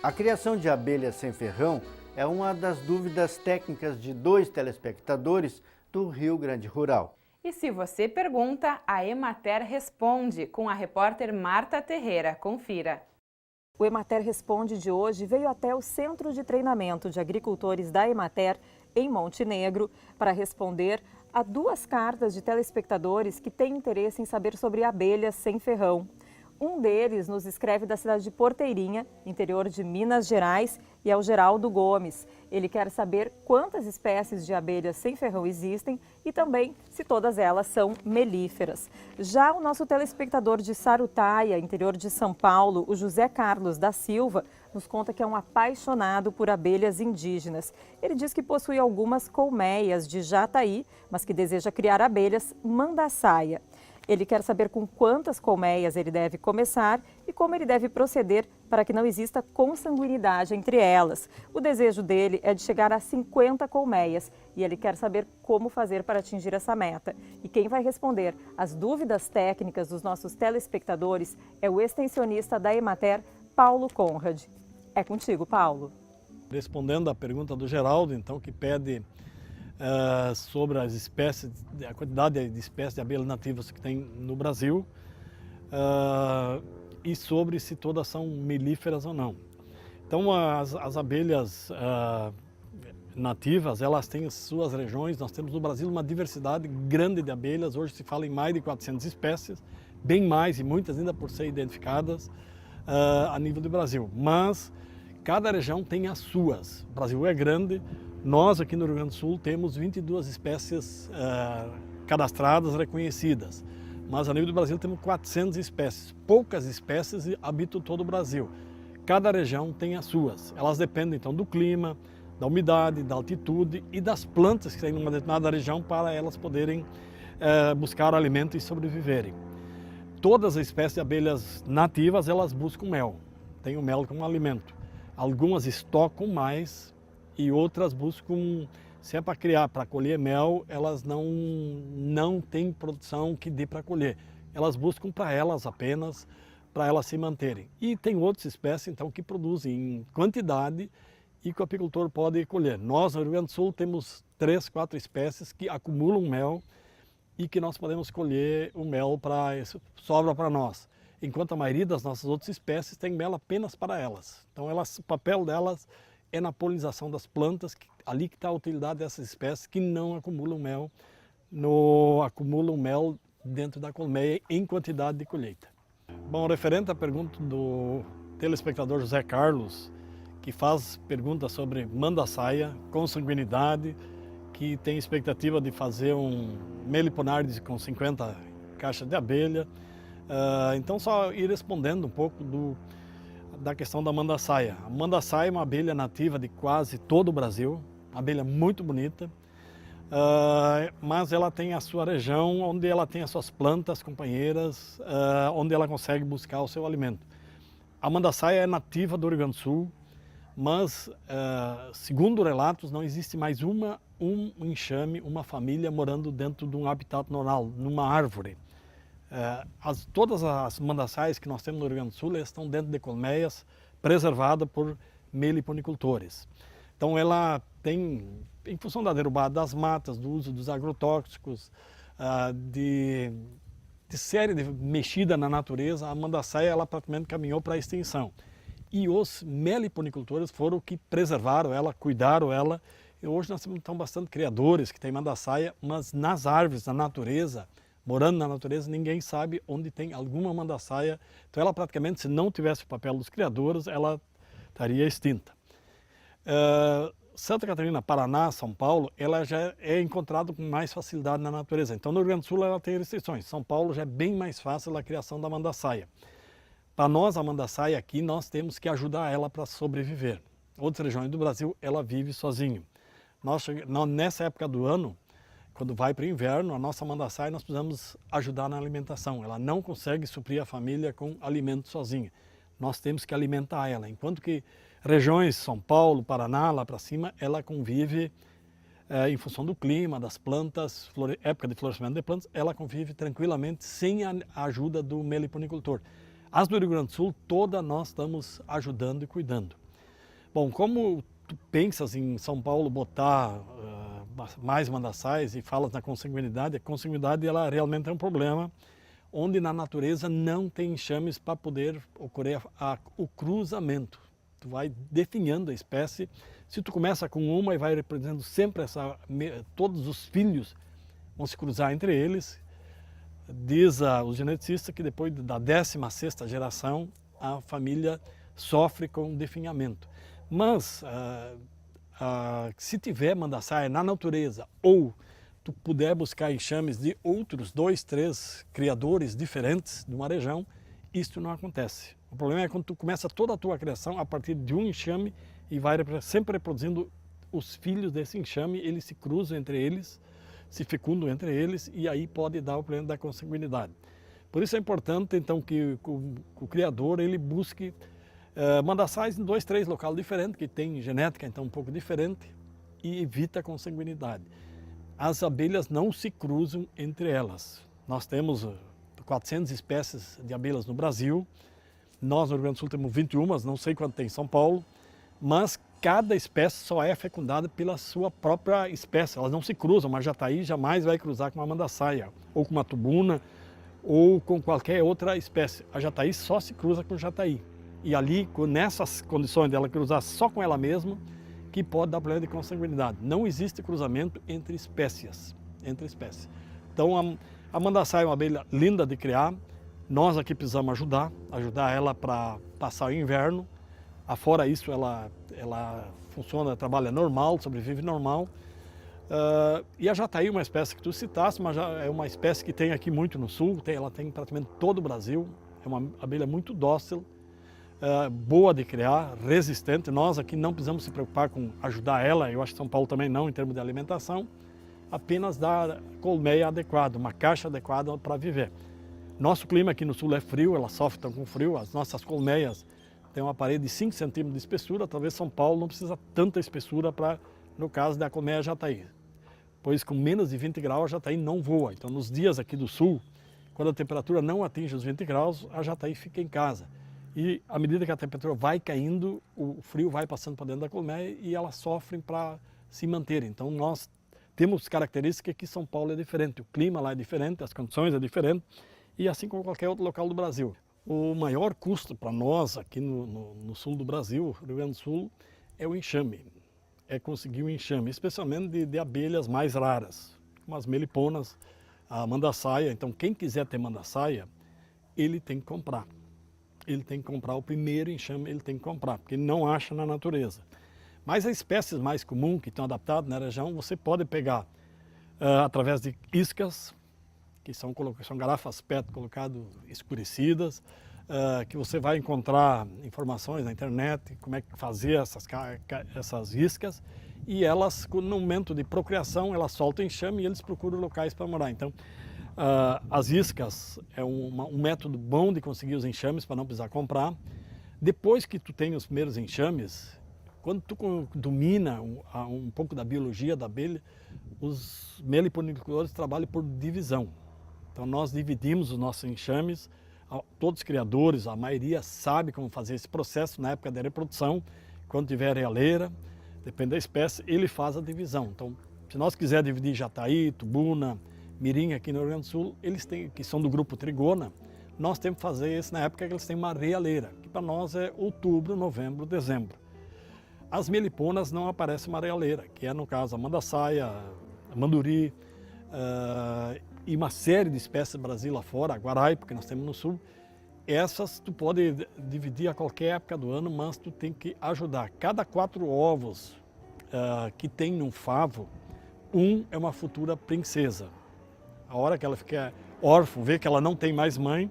A criação de abelhas sem ferrão é uma das dúvidas técnicas de 2 telespectadores do Rio Grande Rural. E se você pergunta, a Emater responde com a repórter Marta Terreira. Confira. O Emater Responde de hoje veio até o Centro de Treinamento de Agricultores da Emater, em Montenegro, para responder a 2 cartas de telespectadores que têm interesse em saber sobre abelhas sem ferrão. Um deles nos escreve da cidade de Porteirinha, interior de Minas Gerais, e é o Geraldo Gomes. Ele quer saber quantas espécies de abelhas sem ferrão existem e também se todas elas são melíferas. Já o nosso telespectador de Sarutaia, interior de São Paulo, o José Carlos da Silva, nos conta que é um apaixonado por abelhas indígenas. Ele diz que possui algumas colmeias de Jataí, mas que deseja criar abelhas mandaçaia. Ele quer saber com quantas colmeias ele deve começar e como ele deve proceder para que não exista consanguinidade entre elas. O desejo dele é de chegar a 50 colmeias e ele quer saber como fazer para atingir essa meta. E quem vai responder as dúvidas técnicas dos nossos telespectadores é o extensionista da Emater, Paulo Conrad. É contigo, Paulo. Respondendo à pergunta do Geraldo, então, que pede sobre as espécies, a quantidade de espécies de abelhas nativas que tem no Brasil e sobre se todas são melíferas ou não. Então, as abelhas nativas, elas têm suas regiões. Nós temos no Brasil uma diversidade grande de abelhas. Hoje se fala em mais de 400 espécies, bem mais e muitas ainda por ser identificadas a nível do Brasil. Mas cada região tem as suas. O Brasil é grande. Nós aqui no Rio Grande do Sul temos 22 espécies cadastradas, reconhecidas, mas a nível do Brasil temos 400 espécies. Poucas espécies habitam todo o Brasil. Cada região tem as suas. Elas dependem então do clima, da umidade, da altitude e das plantas que tem numa determinada região para elas poderem buscar alimento e sobreviverem. Todas as espécies de abelhas nativas, elas buscam mel, tem o mel como alimento. Algumas estocam mais e outras buscam, se é para criar, para colher mel, elas não têm produção que dê para colher. Elas buscam para elas apenas, para elas se manterem. E tem outras espécies, então, que produzem em quantidade e que o apicultor pode colher. Nós, no Rio Grande do Sul, temos 3, 4 espécies que acumulam mel e que nós podemos colher o mel sobra para nós. Enquanto a maioria das nossas outras espécies tem mel apenas para elas. Então, o papel delas é na polinização das plantas, ali que está a utilidade dessas espécies que não acumulam mel, acumulam mel dentro da colmeia em quantidade de colheita. Bom, referente à pergunta do telespectador José Carlos, que faz perguntas sobre mandaçaia, consanguinidade, que tem expectativa de fazer um meliponárides com 50 caixas de abelha. Então, só ir respondendo um pouco da questão da mandaçaia. A mandaçaia é uma abelha nativa de quase todo o Brasil, uma abelha muito bonita, mas ela tem a sua região onde ela tem as suas plantas companheiras, onde ela consegue buscar o seu alimento. A mandaçaia é nativa do Rio Grande do Sul, mas, segundo relatos, não existe mais um enxame, uma família morando dentro de um habitat normal, numa árvore. Todas as mandaçaias que nós temos no Rio Grande do Sul estão dentro de colmeias preservadas por meliponicultores. Então ela tem, em função da derrubada das matas, do uso dos agrotóxicos, de série de mexida na natureza, a mandaçaia ela praticamente caminhou para a extinção. E os meliponicultores foram que preservaram ela, cuidaram ela. E hoje nós temos então bastante criadores que têm mandaçaia, mas nas árvores, na natureza, morando na natureza, ninguém sabe onde tem alguma mandaçaia. Então ela praticamente, se não tivesse o papel dos criadores, ela estaria extinta. Santa Catarina, Paraná, São Paulo, ela já é encontrada com mais facilidade na natureza. Então no Rio Grande do Sul ela tem restrições. São Paulo já é bem mais fácil a criação da mandaçaia. Para nós, a mandaçaia aqui, nós temos que ajudar ela para sobreviver. Outras regiões do Brasil, ela vive sozinha. Nessa época do ano, quando vai para o inverno, a nossa mandaçaia nós precisamos ajudar na alimentação. Ela não consegue suprir a família com alimento sozinha. Nós temos que alimentar ela. Enquanto que regiões, São Paulo, Paraná, lá para cima, ela convive em função do clima, das plantas, época de florescimento de plantas, ela convive tranquilamente sem a ajuda do meliponicultor. As do Rio Grande do Sul, todas nós estamos ajudando e cuidando. Bom, como tu pensas em São Paulo botar mais mandaçais e falas na consanguinidade, a consanguinidade ela realmente é um problema, onde na natureza não tem enxames para poder ocorrer o cruzamento. Tu vai definhando a espécie, se tu começa com uma e vai reproduzindo sempre todos os filhos vão se cruzar entre eles, diz os geneticistas que depois da 16ª geração a família sofre com definhamento. Mas se tiver mandaçaia na natureza ou tu puder buscar enxames de outros 2, 3 criadores diferentes de uma região, isto não acontece. O problema é quando tu começa toda a tua criação a partir de um enxame e vai sempre reproduzindo os filhos desse enxame, eles se cruzam entre eles, se fecundam entre eles e aí pode dar o problema da consanguinidade. Por isso é importante então que o criador ele busque mandaçais em 2, 3 locais diferentes, que tem genética então um pouco diferente e evita a consanguinidade. As abelhas não se cruzam entre elas. Nós temos 400 espécies de abelhas no Brasil, nós no Rio Grande do Sul temos 21, não sei quanto tem em São Paulo, mas cada espécie só é fecundada pela sua própria espécie, elas não se cruzam. Uma jataí jamais vai cruzar com uma mandaçaia, ou com uma tubuna, ou com qualquer outra espécie. A jataí só se cruza com jataí. E ali, nessas condições dela cruzar só com ela mesma, que pode dar problema de consanguinidade. Não existe cruzamento entre espécies. Então a mandaçaia é uma abelha linda de criar, nós aqui precisamos ajudar ela para passar o inverno. Afora isso, ela funciona, trabalha normal, sobrevive normal. E a jataí é uma espécie que tu citaste, mas já é uma espécie que tem aqui muito no sul, ela tem praticamente todo o Brasil. É uma abelha muito dócil, boa de criar, resistente. Nós aqui não precisamos se preocupar com ajudar ela, eu acho que São Paulo também não, em termos de alimentação, apenas dar colmeia adequada, uma caixa adequada para viver. Nosso clima aqui no sul é frio, ela sofre com frio, as nossas colmeias têm uma parede de 5 centímetros de espessura, talvez São Paulo não precisa tanta espessura para, no caso da colmeia jataí. Pois com menos de 20 graus a jataí não voa, então nos dias aqui do sul, quando a temperatura não atinge os 20 graus, a jataí fica em casa. E à medida que a temperatura vai caindo, o frio vai passando para dentro da colmeia e elas sofrem para se manter. Então nós temos características que São Paulo é diferente, o clima lá é diferente, as condições é diferente, e assim como qualquer outro local do Brasil. O maior custo para nós aqui no sul do Brasil, Rio Grande do Sul, é o enxame. É conseguir o enxame, especialmente de abelhas mais raras, como as meliponas, a mandaçaia. Então quem quiser ter mandaçaia, ele tem que comprar. Ele tem que comprar o primeiro enxame, ele tem que comprar, porque ele não acha na natureza. Mas as espécies mais comuns que estão adaptadas na região, você pode pegar através de iscas, que são garrafas PET colocadas escurecidas, que você vai encontrar informações na internet, como é que fazer essas iscas, e elas, no momento de procriação, elas soltam enxame e eles procuram locais para morar. Então, as iscas é um método bom de conseguir os enxames para não precisar comprar. Depois que tu tem os primeiros enxames, quando tu domina um pouco da biologia da abelha, os meliponicultores trabalham por divisão. Então nós dividimos os nossos enxames, todos os criadores, a maioria sabe como fazer esse processo na época da reprodução, quando tiver realeira, depende da espécie, ele faz a divisão. Então, se nós quisermos dividir jataí, tubuna, mirim aqui no Rio Grande do Sul, eles têm, que são do grupo Trigona, nós temos que fazer isso na época que eles têm uma realeira, que para nós é outubro, novembro, dezembro. As meliponas não aparece uma realeira, que é no caso a mandaçaia, a manduri, e uma série de espécies do Brasil lá fora, a guaraipa, que nós temos no sul. Essas tu pode dividir a qualquer época do ano, mas tu tem que ajudar. Cada 4 ovos que tem num favo, um é uma futura princesa. A hora que ela fica órfã, vê que ela não tem mais mãe,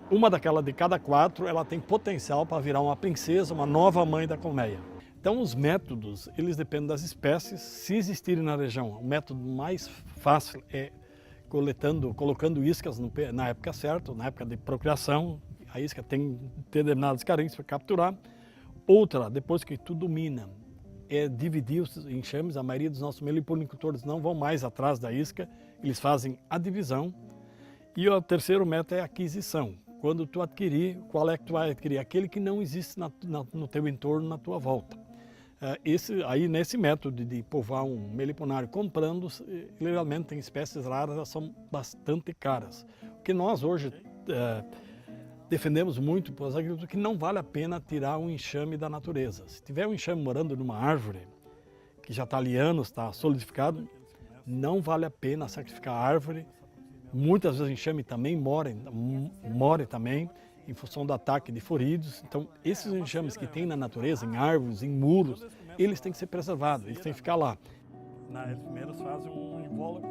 uma de cada 4, ela tem potencial para virar uma princesa, uma nova mãe da colmeia. Então os métodos, eles dependem das espécies, se existirem na região. O método mais fácil é colocando iscas na época certa, na época de procriação. A isca tem determinadas carências para capturar. Outra, depois que tu domina, é dividir os enxames. A maioria dos nossos meliponicultores não vão mais atrás da isca, eles fazem a divisão. E o terceiro método é a aquisição. Quando tu adquirir, qual é que tu vai adquirir? Aquele que não existe no teu entorno, na tua volta. Nesse método de povoar um meliponário comprando, ele realmente tem espécies raras, elas são bastante caras. O que nós hoje defendemos muito para os agricultores que não vale a pena tirar um enxame da natureza. Se tiver um enxame morando numa árvore, que já está ali anos, está solidificado, não vale a pena sacrificar a árvore. Muitas vezes o enxame também morre também, em função do ataque de forídeos. Então, esses enxames que tem na natureza, em árvores, em muros, eles têm que ser preservados, eles têm que ficar lá. Eles primeiro fazem um invólucro